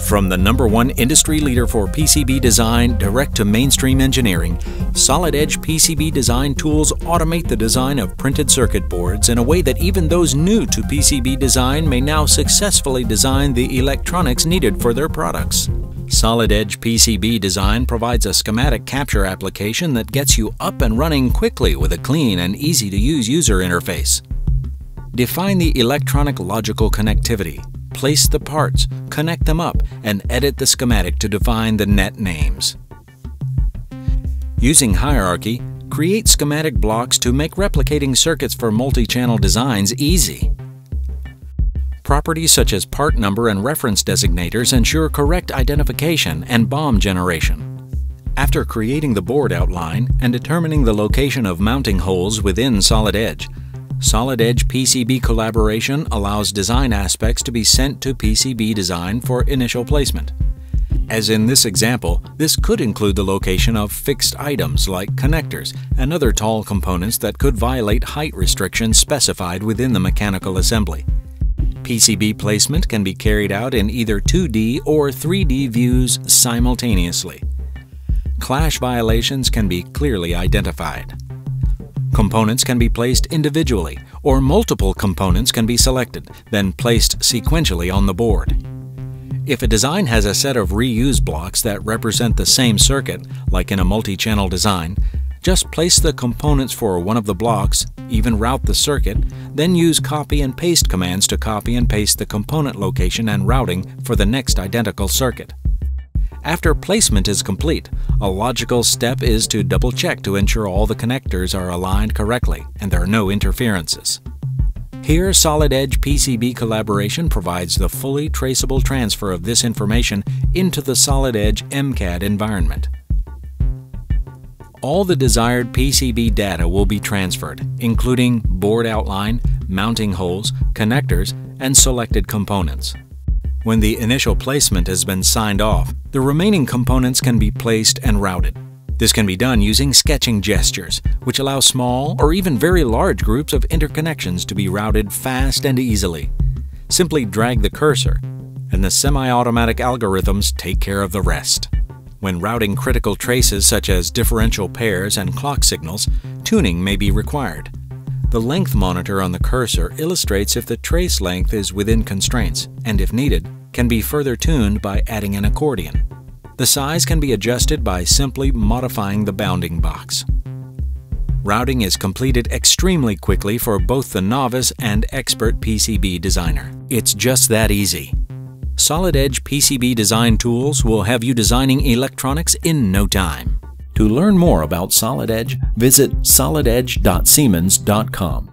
From the #1 industry leader for PCB design direct to mainstream engineering, Solid Edge PCB design tools automate the design of printed circuit boards in a way that even those new to PCB design may now successfully design the electronics needed for their products. Solid Edge PCB design provides a schematic capture application that gets you up and running quickly with a clean and easy-to-use user interface. Define the electronic logical connectivity. Place the parts, connect them up, and edit the schematic to define the net names. Using hierarchy, create schematic blocks to make replicating circuits for multi-channel designs easy. Properties such as part number and reference designators ensure correct identification and BOM generation. After creating the board outline and determining the location of mounting holes within Solid Edge, Solid Edge PCB collaboration allows design aspects to be sent to PCB design for initial placement. As in this example, this could include the location of fixed items like connectors and other tall components that could violate height restrictions specified within the mechanical assembly. PCB placement can be carried out in either 2D or 3D views simultaneously. Clash violations can be clearly identified. Components can be placed individually, or multiple components can be selected, then placed sequentially on the board. If a design has a set of reuse blocks that represent the same circuit, like in a multi-channel design, just place the components for one of the blocks, even route the circuit, then use copy and paste commands to copy and paste the component location and routing for the next identical circuit. After placement is complete, a logical step is to double-check to ensure all the connectors are aligned correctly and there are no interferences. Here, Solid Edge PCB collaboration provides the fully traceable transfer of this information into the Solid Edge MCAD environment. All the desired PCB data will be transferred, including board outline, mounting holes, connectors, and selected components. When the initial placement has been signed off, the remaining components can be placed and routed. This can be done using sketching gestures, which allow small or even very large groups of interconnections to be routed fast and easily. Simply drag the cursor, and the semi-automatic algorithms take care of the rest. When routing critical traces such as differential pairs and clock signals, tuning may be required. The length monitor on the cursor illustrates if the trace length is within constraints, and if needed, can be further tuned by adding an accordion. The size can be adjusted by simply modifying the bounding box. Routing is completed extremely quickly for both the novice and expert PCB designer. It's just that easy. Solid Edge PCB design tools will have you designing electronics in no time. To learn more about Solid Edge, visit solidedge.siemens.com.